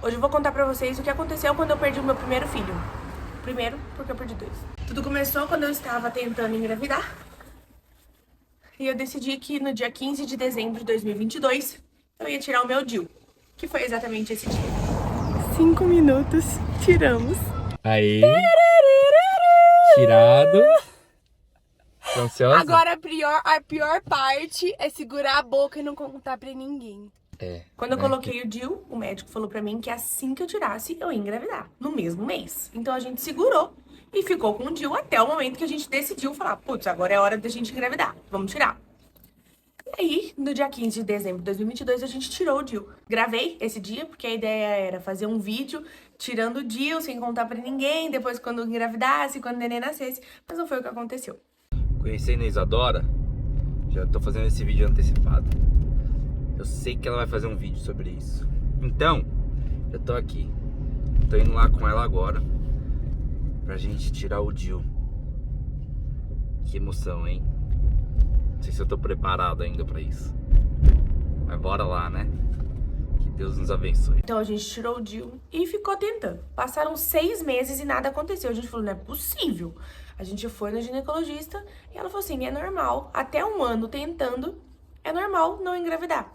Hoje eu vou contar pra vocês o que aconteceu quando eu perdi o meu primeiro filho. Primeiro, porque eu perdi 2. Tudo começou quando eu estava tentando engravidar. E eu decidi que no dia 15 de dezembro de 2022, eu ia tirar o meu DIU. Que foi exatamente esse dia. 5 minutos, tiramos. Aí. Tirado. Tá ansiosa? Agora a pior parte é segurar a boca e não contar pra ninguém. Quando eu coloquei o DIU, o médico falou pra mim que assim que eu tirasse, eu ia engravidar, no mesmo mês. Então a gente segurou e ficou com o DIU até o momento que a gente decidiu falar, putz, agora é hora da gente engravidar, vamos tirar. E aí, no dia 15 de dezembro de 2022, a gente tirou o DIU. Gravei esse dia, porque a ideia era fazer um vídeo tirando o DIU, sem contar pra ninguém, depois quando engravidasse, quando o neném nascesse, mas não foi o que aconteceu. Conhecendo a Isadora, já tô fazendo esse vídeo antecipado. Eu sei que ela vai fazer um vídeo sobre isso. Então, eu tô aqui. Tô indo lá com ela agora pra gente tirar o DIU. Que emoção, hein? Não sei se eu tô preparado ainda pra isso. Mas bora lá, né? Que Deus nos abençoe. Então a gente tirou o DIU e ficou tentando. Passaram 6 meses e nada aconteceu. A gente falou, não é possível. A gente foi no ginecologista e ela falou assim, é normal. Até 1 ano tentando, é normal não engravidar.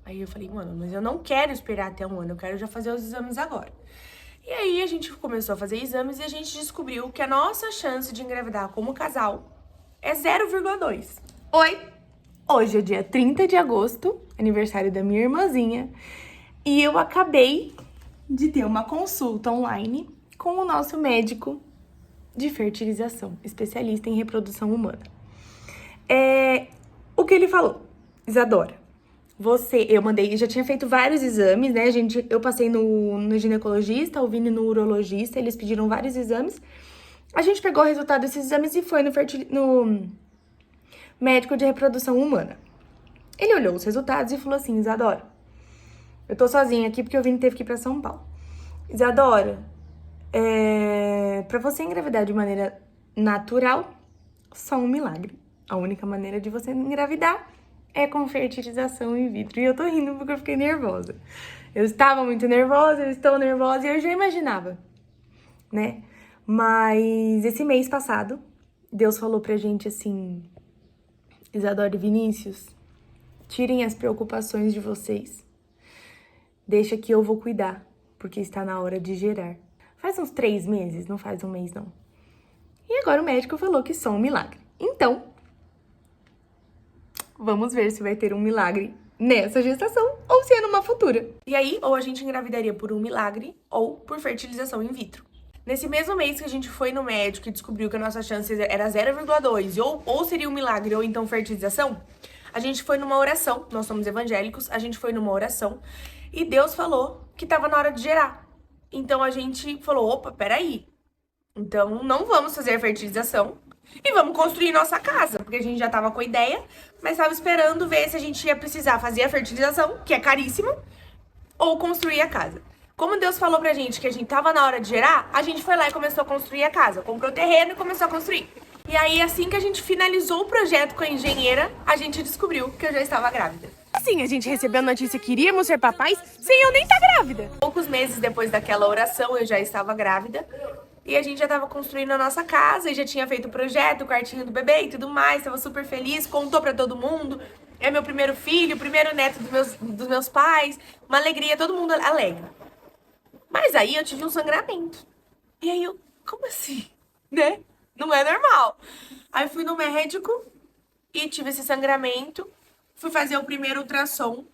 Aí eu falei, mano, mas eu não quero esperar até 1 ano, eu quero já fazer os exames agora. E aí a gente começou a fazer exames e a gente descobriu que a nossa chance de engravidar como casal é 0,2. Oi! Hoje é dia 30 de agosto, aniversário da minha irmãzinha, e eu acabei de ter uma consulta online com o nosso médico de fertilização, especialista em reprodução humana. O que ele falou? Isadora, eu mandei, já tinha feito vários exames, né, eu passei no ginecologista, o Vini no urologista, eles pediram vários exames, a gente pegou o resultado desses exames e foi no médico de reprodução humana. Ele olhou os resultados e falou assim, Isadora, eu tô sozinha aqui porque o Vini teve que ir pra São Paulo. Isadora, pra você engravidar de maneira natural, só um milagre. A única maneira de você engravidar é com fertilização in vitro. E eu tô rindo porque eu fiquei nervosa. Eu estava muito nervosa, eu estou nervosa e eu já imaginava, né? Mas esse mês passado, Deus falou pra gente assim, Isadora e Vinícius, tirem as preocupações de vocês. Deixa que eu vou cuidar, porque está na hora de gerar. Faz uns 3 meses, não faz um mês não. E agora o médico falou que só um milagre. Então, vamos ver se vai ter um milagre nessa gestação ou se é numa futura. E aí, ou a gente engravidaria por um milagre ou por fertilização in vitro. Nesse mesmo mês que a gente foi no médico e descobriu que a nossa chance era 0,2 ou seria um milagre ou então fertilização, a gente foi numa oração, nós somos evangélicos, a gente foi numa oração e Deus falou que tava na hora de gerar. Então a gente falou, opa, peraí, então não vamos fazer fertilização e vamos construir nossa casa, porque a gente já tava com a ideia, mas tava esperando ver se a gente ia precisar fazer a fertilização, que é caríssima, ou construir a casa. Como Deus falou pra gente que a gente tava na hora de gerar, a gente foi lá e começou a construir a casa. Comprou o terreno e começou a construir. E aí, assim que a gente finalizou o projeto com a engenheira, a gente descobriu que eu já estava grávida. Assim, a gente recebeu a notícia que iríamos ser papais sem eu nem estar grávida. Poucos meses depois daquela oração, eu já estava grávida. E a gente já tava construindo a nossa casa e já tinha feito o projeto, o quartinho do bebê e tudo mais. Tava super feliz, contou pra todo mundo. É meu primeiro filho, primeiro neto dos meus pais. Uma alegria, todo mundo alegre. Mas aí eu tive um sangramento. E aí eu, como assim? Né? Não é normal. Aí eu fui no médico e tive esse sangramento. Fui fazer o primeiro ultrassom.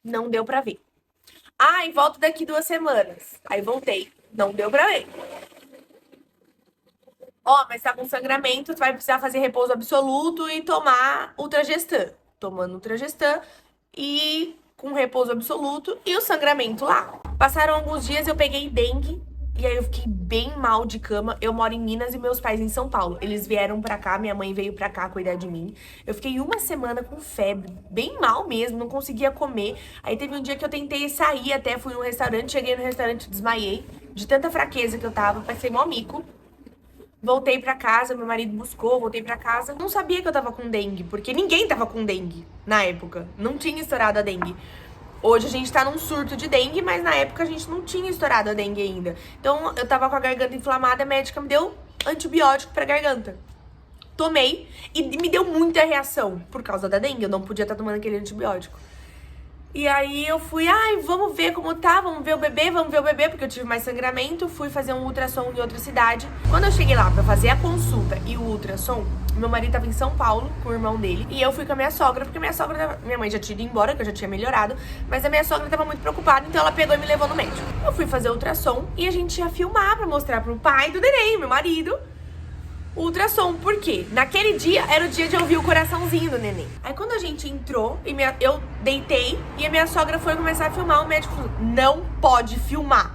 Não deu pra ver. Ah, e volto daqui 2 semanas. Aí voltei. Não deu pra ver. Ó, mas tá com sangramento, tu vai precisar fazer repouso absoluto e tomar Ultragestan. Tomando Ultragestan e com repouso absoluto e o sangramento lá. Passaram alguns dias, eu peguei dengue e aí eu fiquei bem mal de cama. Eu moro em Minas e meus pais em São Paulo. Eles vieram pra cá, minha mãe veio pra cá cuidar de mim. Eu fiquei 1 semana com febre, bem mal mesmo, não conseguia comer. Aí teve um dia que eu tentei sair até, fui num restaurante, cheguei no restaurante, desmaiei. De tanta fraqueza que eu tava, passei mó mico. Voltei pra casa, meu marido buscou, voltei pra casa. Não sabia que eu tava com dengue, porque ninguém tava com dengue na época. Não tinha estourado a dengue. Hoje a gente tá num surto de dengue, mas na época a gente não tinha estourado a dengue ainda. Então eu tava com a garganta inflamada, a médica me deu antibiótico pra garganta. Tomei e me deu muita reação por causa da dengue. Eu não podia estar tomando aquele antibiótico. E aí eu fui, vamos ver como tá, vamos ver o bebê, porque eu tive mais sangramento. Fui fazer um ultrassom em outra cidade. Quando eu cheguei lá pra fazer a consulta e o ultrassom, meu marido tava em São Paulo com o irmão dele. E eu fui com a minha sogra, porque minha mãe já tinha ido embora, que eu já tinha melhorado. Mas a minha sogra tava muito preocupada, então ela pegou e me levou no médico. Eu fui fazer o ultrassom e a gente ia filmar pra mostrar pro pai do neném, meu marido, o ultrassom. Por quê? Naquele dia era o dia de ouvir o coraçãozinho do neném. Aí quando a gente entrou, eu deitei e a minha sogra foi começar a filmar, o médico falou, não pode filmar.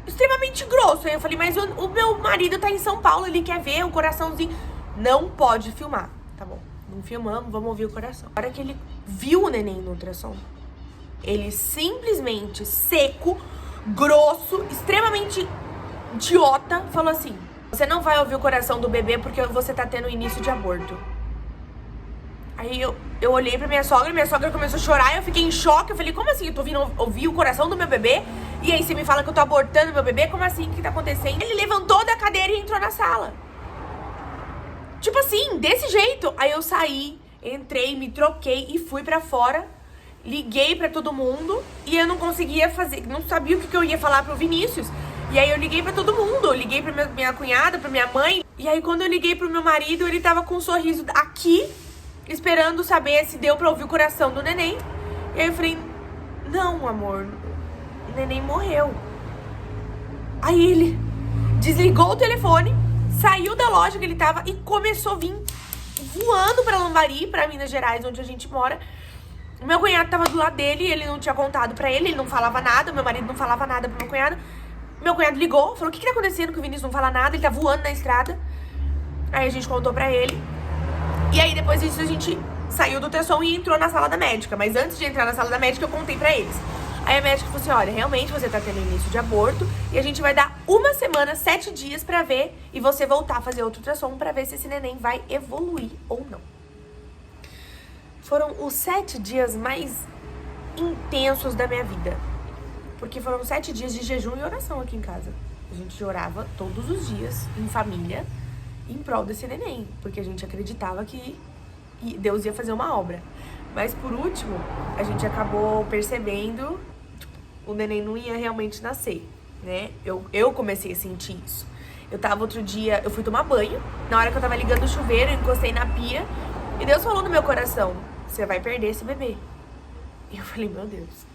Extremamente grosso. Aí eu falei, mas o meu marido tá em São Paulo, ele quer ver o coraçãozinho. Não pode filmar. Tá bom, não filmamos, vamos ouvir o coração. Na hora que ele viu o neném no ultrassom, ele simplesmente seco, grosso, extremamente idiota, falou assim, você não vai ouvir o coração do bebê porque você tá tendo início de aborto. Aí eu olhei pra minha sogra começou a chorar, eu fiquei em choque, eu falei, como assim? Eu tô vindo ouvir o coração do meu bebê? E aí você me fala que eu tô abortando meu bebê? Como assim? O que tá acontecendo? Ele levantou da cadeira e entrou na sala. Tipo assim, desse jeito. Aí eu saí, entrei, me troquei e fui pra fora. Liguei pra todo mundo e eu não conseguia fazer, não sabia o que eu ia falar pro Vinícius. E aí eu liguei pra todo mundo, eu liguei pra minha cunhada, pra minha mãe. E aí quando eu liguei pro meu marido, ele tava com um sorriso aqui, esperando saber se deu pra ouvir o coração do neném. E aí eu falei, não, amor, o neném morreu. Aí ele desligou o telefone, saiu da loja que ele tava e começou a vir voando pra Lambari, pra Minas Gerais, onde a gente mora. O meu cunhado tava do lado dele, ele não tinha contado pra ele não falava nada, meu marido não falava nada pro meu cunhado. Meu cunhado ligou, falou, o que tá acontecendo que o Vinícius não fala nada, ele tá voando na estrada. Aí a gente contou pra ele. E aí depois disso a gente saiu do ultrassom e entrou na sala da médica. Mas antes de entrar na sala da médica eu contei pra eles. Aí a médica falou assim, olha, realmente você tá tendo início de aborto e a gente vai dar 1 semana, 7 dias pra ver e você voltar a fazer outro ultrassom pra ver se esse neném vai evoluir ou não. Foram os 7 dias mais intensos da minha vida. Porque foram 7 dias de jejum e oração aqui em casa. A gente orava todos os dias, em família, em prol desse neném. Porque a gente acreditava que Deus ia fazer uma obra. Mas por último, a gente acabou percebendo que o neném não ia realmente nascer, né? Eu comecei a sentir isso. Eu tava outro dia, eu fui tomar banho. Na hora que eu tava ligando o chuveiro, eu encostei na pia. E Deus falou no meu coração, você vai perder esse bebê. E eu falei, meu Deus.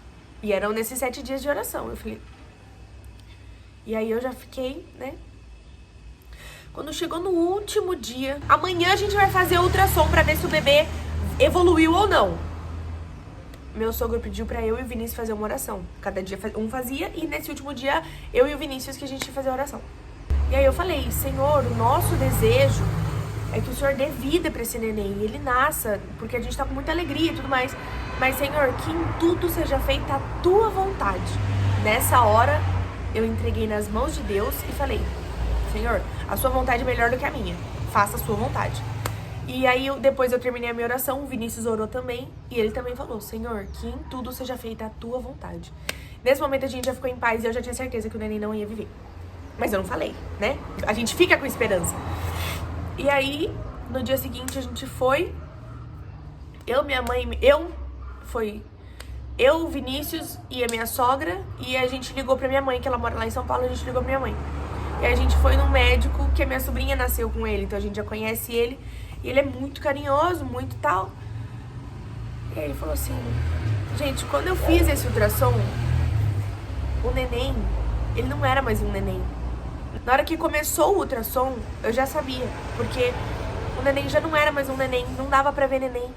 E eram nesses 7 dias de oração. Eu falei... E aí eu já fiquei, né? Quando chegou no último dia, amanhã a gente vai fazer ultrassom pra ver se o bebê evoluiu ou não. Meu sogro pediu pra eu e o Vinícius fazer uma oração. Cada dia um fazia e nesse último dia eu e o Vinícius que a gente ia fazer a oração. E aí eu falei, Senhor, o nosso desejo é que o Senhor dê vida pra esse neném e ele nasça, porque a gente tá com muita alegria e tudo mais. Mas, Senhor, que em tudo seja feita a Tua vontade. Nessa hora, eu entreguei nas mãos de Deus e falei, Senhor, a Sua vontade é melhor do que a minha. Faça a Sua vontade. E aí, depois eu terminei a minha oração, o Vinícius orou também. E ele também falou, Senhor, que em tudo seja feita a Tua vontade. Nesse momento, a gente já ficou em paz e eu já tinha certeza que o neném não ia viver. Mas eu não falei, né? A gente fica com esperança. E aí, no dia seguinte, a gente foi... minha mãe... Eu, o Vinícius e a minha sogra. E a gente ligou pra minha mãe, que ela mora lá em São Paulo. A gente ligou pra minha mãe. E a gente foi num médico, que a minha sobrinha nasceu com ele. Então a gente já conhece ele. E ele é muito carinhoso, muito tal. E aí ele falou assim... Gente, quando eu fiz esse ultrassom, o neném, ele não era mais um neném. Na hora que começou o ultrassom, eu já sabia. Porque o neném já não era mais um neném. Não dava pra ver neném.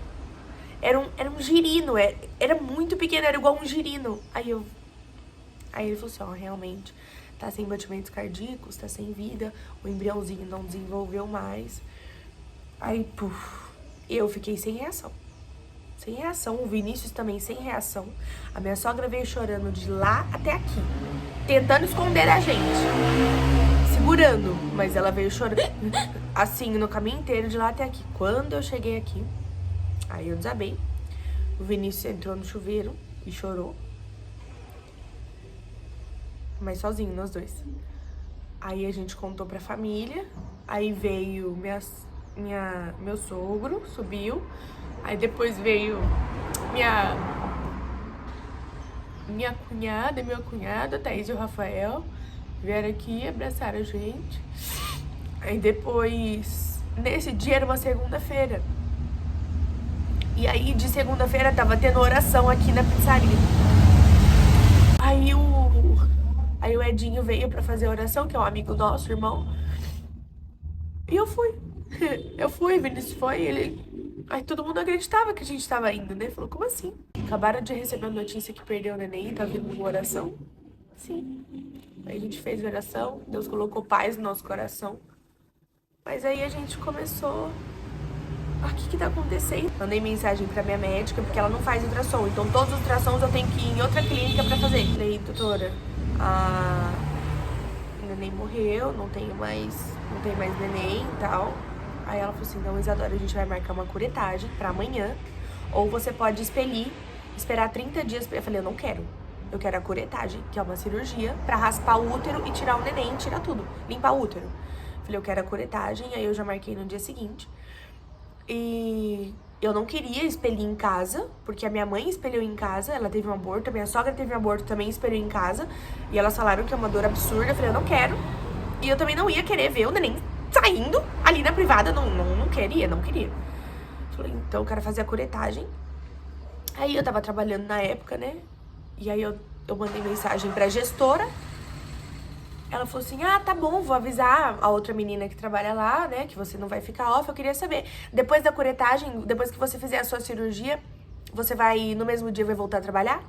Era um girino, era muito pequeno, era igual um girino. Aí ele falou assim, ó, realmente, tá sem batimentos cardíacos, tá sem vida, o embriãozinho não desenvolveu mais. Aí, eu fiquei sem reação. Sem reação, o Vinícius também sem reação. A minha sogra veio chorando de lá até aqui, tentando esconder a gente, segurando, mas ela veio chorando, assim, no caminho inteiro, de lá até aqui. Quando eu cheguei aqui, aí eu desabei. O Vinícius entrou no chuveiro, e chorou. Mas sozinho, nós dois. Aí a gente contou pra família, aí veio meu sogro, subiu. Aí depois veio minha cunhada e meu cunhado, a Thaís e o Rafael, vieram aqui abraçar a gente. Aí depois, nesse dia era uma segunda-feira. E aí de segunda-feira tava tendo oração aqui na pizzaria. Aí o Edinho veio pra fazer a oração, que é um amigo nosso, irmão. E eu fui. Eu fui, Vinícius foi, ele... Aí todo mundo acreditava que a gente tava indo, né? Falou, como assim? Acabaram de receber a notícia que perdeu o neném e tá vindo uma oração? Sim. Aí a gente fez a oração, Deus colocou paz no nosso coração. Mas aí a gente começou... O que tá acontecendo? Mandei mensagem pra minha médica, porque ela não faz ultrassom. Então todos os ultrassons eu tenho que ir em outra clínica pra fazer. Falei, doutora, o neném morreu, não tem mais neném e tal. Aí ela falou assim, não, Isadora, a gente vai marcar uma curetagem pra amanhã. Ou você pode esperar 30 dias. Eu falei, eu não quero. Eu quero a curetagem, que é uma cirurgia pra raspar o útero e tirar o neném, tirar tudo. Limpar o útero. Falei, eu quero a curetagem, aí eu já marquei no dia seguinte. E eu não queria expelir em casa, porque a minha mãe expeliu em casa, ela teve um aborto, a minha sogra teve um aborto, também expeliu em casa. E elas falaram que é uma dor absurda, eu falei, eu não quero. E eu também não ia querer ver o neném saindo ali na privada, não queria. Falei, então eu quero fazer a curetagem. Aí eu tava trabalhando na época, né? E aí eu mandei mensagem pra gestora. Ela falou assim, tá bom, vou avisar a outra menina que trabalha lá, né, que você não vai ficar off. Eu queria saber, depois da curetagem, depois que você fizer a sua cirurgia, você vai, no mesmo dia, vai voltar a trabalhar?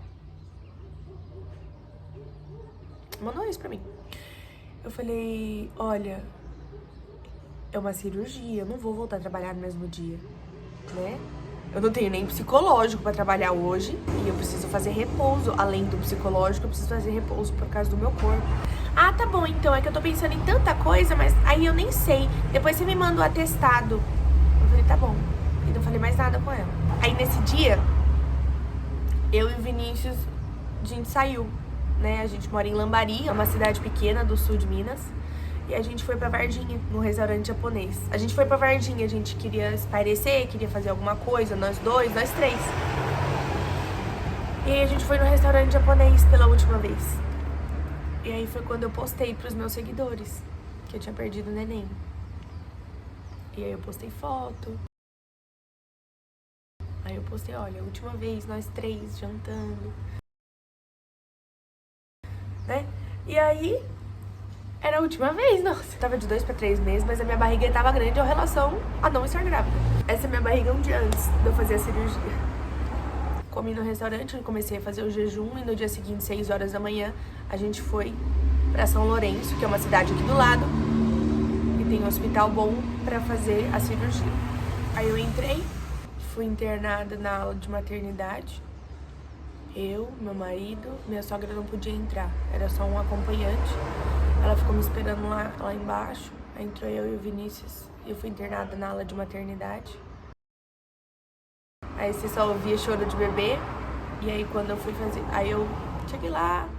Mandou isso pra mim. Eu falei, olha, é uma cirurgia, eu não vou voltar a trabalhar no mesmo dia, né? Eu não tenho nem psicológico pra trabalhar hoje e eu preciso fazer repouso. Além do psicológico, eu preciso fazer repouso por causa do meu corpo. Tá bom, então, é que eu tô pensando em tanta coisa, mas aí eu nem sei. Depois você me manda o atestado. Eu falei, tá bom. E não falei mais nada com ela. Aí nesse dia, eu e o Vinícius, a gente saiu, né? A gente mora em Lambari, é uma cidade pequena do sul de Minas. E a gente foi pra Varginha, num restaurante japonês. A gente foi pra Varginha, a gente queria espairecer, queria fazer alguma coisa, nós três. E aí a gente foi no restaurante japonês pela última vez. E aí foi quando eu postei pros meus seguidores que eu tinha perdido o neném. E aí eu postei foto. Aí eu postei, olha, a última vez, nós três jantando. Né? E aí... Era a última vez, nossa. Eu tava de 2 pra 3 meses, mas a minha barriga tava grande em relação a não estar grávida. Essa é minha barriga um dia antes de eu fazer a cirurgia. Comi no restaurante, comecei a fazer o jejum e no dia seguinte, 6 horas da manhã, a gente foi pra São Lourenço, que é uma cidade aqui do lado, e tem um hospital bom pra fazer a cirurgia. Aí eu entrei, fui internada na aula de maternidade. Eu, meu marido, minha sogra não podia entrar, era só um acompanhante. Ela ficou me esperando lá embaixo. Aí entrou eu e o Vinícius. E eu fui internada na aula de maternidade. Aí você só ouvia choro de bebê. E aí quando eu fui fazer... Aí eu cheguei lá,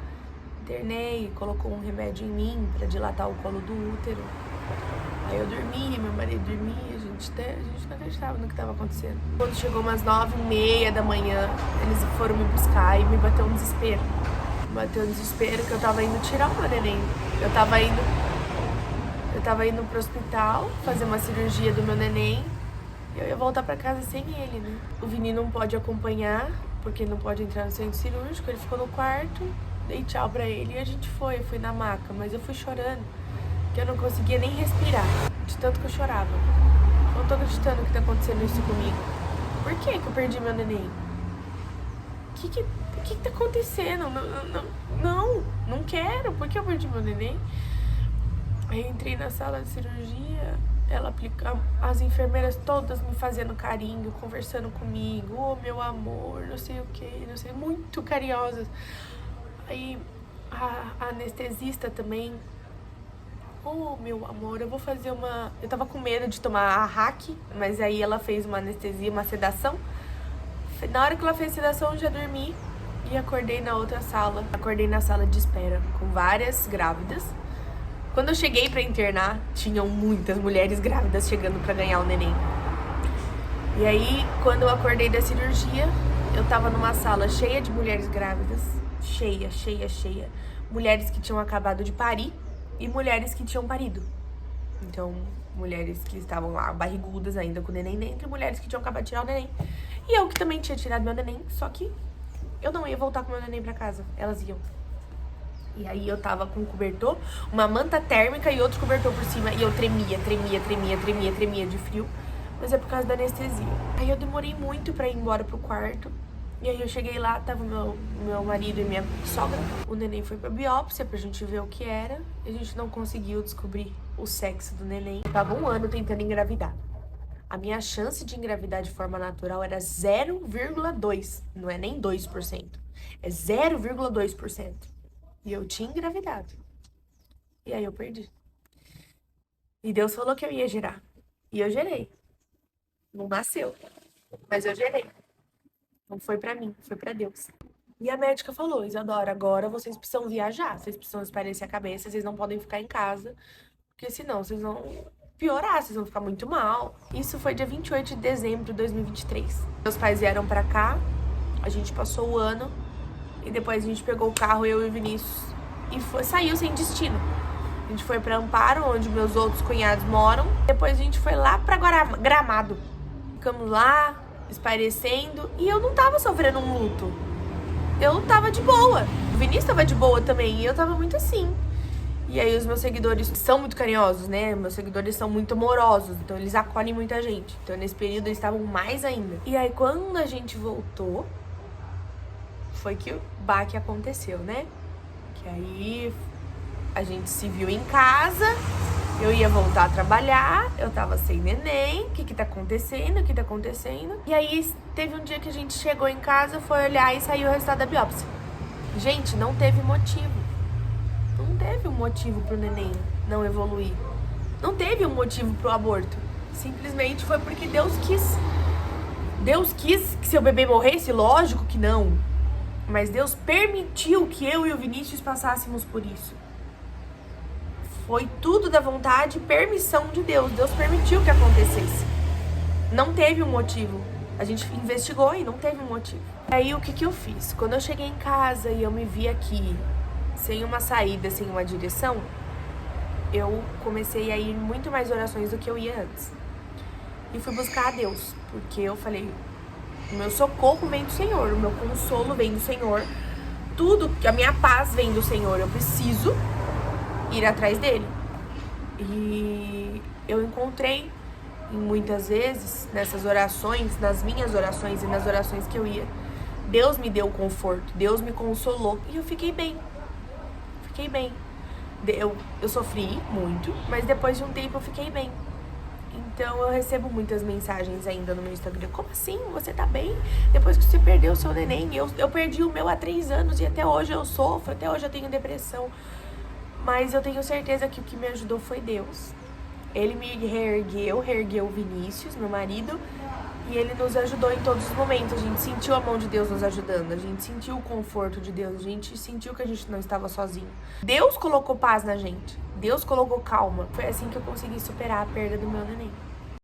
internei, colocou um remédio em mim pra dilatar o colo do útero. Aí eu dormi, meu marido dormia, a gente não acreditava no que tava acontecendo. Quando chegou umas 9h30 da manhã, eles foram me buscar e me bateu um desespero. Bateu um desespero que eu tava indo tirar o meu neném. Eu tava indo pro hospital fazer uma cirurgia do meu neném e eu ia voltar pra casa sem ele, né? O Vini não pode acompanhar, porque não pode entrar no centro cirúrgico, ele ficou no quarto, dei tchau pra ele e a gente foi, eu fui na maca, mas eu fui chorando, que eu não conseguia nem respirar, de tanto que eu chorava. Não tô acreditando que tá acontecendo isso comigo. Por que eu perdi meu neném? O que tá acontecendo? Não quero. Por que eu perdi meu neném? Aí entrei na sala de cirurgia, ela aplica, as enfermeiras todas me fazendo carinho, conversando comigo, oh meu amor, não sei o que, não sei, muito carinhosas. Aí a anestesista também, oh meu amor, eu vou fazer uma... Eu tava com medo de tomar a hack, mas aí ela fez uma anestesia, uma sedação. Na hora que ela fez a sedação eu já dormi. e acordei na outra sala. Acordei na sala de espera, com várias grávidas. Quando eu cheguei pra internar, tinham muitas mulheres grávidas chegando pra ganhar o neném. E aí, quando eu acordei da cirurgia, eu tava numa sala cheia de mulheres grávidas. Cheia. Mulheres que tinham acabado de parir e mulheres que tinham parido. Então, mulheres que estavam lá barrigudas ainda com o neném dentro e mulheres que tinham acabado de tirar o neném. E eu que também tinha tirado meu neném, só que eu não ia voltar com meu neném pra casa. Elas iam. E aí eu tava com um cobertor, uma manta térmica e outro cobertor por cima. E eu tremia de frio. Mas é por causa da anestesia. Aí eu demorei muito pra ir embora pro quarto. E aí eu cheguei lá, tava meu marido e minha sogra. O neném foi pra biópsia pra gente ver o que era. E a gente não conseguiu descobrir o sexo do neném. Eu tava 1 ano tentando engravidar. A minha chance de engravidar de forma natural era 0,2%. Não é nem 2%. É 0,2%. E eu tinha engravidado. E aí eu perdi. E Deus falou que eu ia gerar. E eu gerei. Não nasceu. Mas eu gerei. Não foi pra mim, foi pra Deus. E a médica falou: Isadora, agora vocês precisam viajar. Vocês precisam espairecer a cabeça. Vocês não podem ficar em casa. Porque senão vocês vão piorar, vocês vão ficar muito mal. Isso foi dia 28 de dezembro de 2023. Meus pais vieram pra cá. A gente passou o ano. E depois a gente pegou o carro, eu e o Vinícius. E saiu sem destino. A gente foi pra Amparo, onde meus outros cunhados moram. Depois a gente foi lá pra Gramado. Ficamos lá, espairecendo. E eu não tava sofrendo um luto. Eu tava de boa. O Vinícius tava de boa também. E eu tava muito assim. E aí os meus seguidores são muito carinhosos, né? Meus seguidores são muito amorosos. Então eles acolhem muita gente. Então nesse período eles estavam mais ainda. E aí quando a gente voltou, foi que o baque aconteceu, né? Que aí a gente se viu em casa. Eu ia voltar a trabalhar, eu tava sem neném, o que tá acontecendo, E aí teve um dia que a gente chegou em casa, foi olhar e saiu o resultado da biópsia. Gente, não teve motivo. Não teve um motivo pro neném não evoluir. Não teve um motivo pro aborto. Simplesmente foi porque Deus quis. Deus quis que seu bebê morresse? Lógico que não. Mas Deus permitiu que eu e o Vinícius passássemos por isso. Foi tudo da vontade e permissão de Deus. Deus permitiu que acontecesse. Não teve um motivo. A gente investigou e não teve um motivo. Aí o que eu fiz? Quando eu cheguei em casa e eu me vi aqui, sem uma saída, sem uma direção, eu comecei a ir muito mais orações do que eu ia antes. E fui buscar a Deus. Porque eu falei, o meu socorro vem do Senhor, o meu consolo vem do Senhor. Tudo, a minha paz vem do Senhor. Eu preciso ir atrás dele. E eu encontrei muitas vezes nessas orações, nas minhas orações e nas orações que eu ia, Deus me deu conforto, Deus me consolou e eu fiquei bem. Eu sofri muito, mas depois de um tempo eu fiquei bem. Então eu recebo muitas mensagens ainda no meu Instagram. Como assim? Você tá bem? Depois que você perdeu o seu neném. Eu perdi o meu há 3 anos e até hoje eu sofro, até hoje eu tenho depressão. Mas eu tenho certeza que o que me ajudou foi Deus. Ele me reergueu o Vinícius, meu marido, e ele nos ajudou em todos os momentos. A gente sentiu a mão de Deus nos ajudando, a gente sentiu o conforto de Deus, a gente sentiu que a gente não estava sozinho. Deus colocou paz na gente, Deus colocou calma. Foi assim que eu consegui superar a perda do meu neném.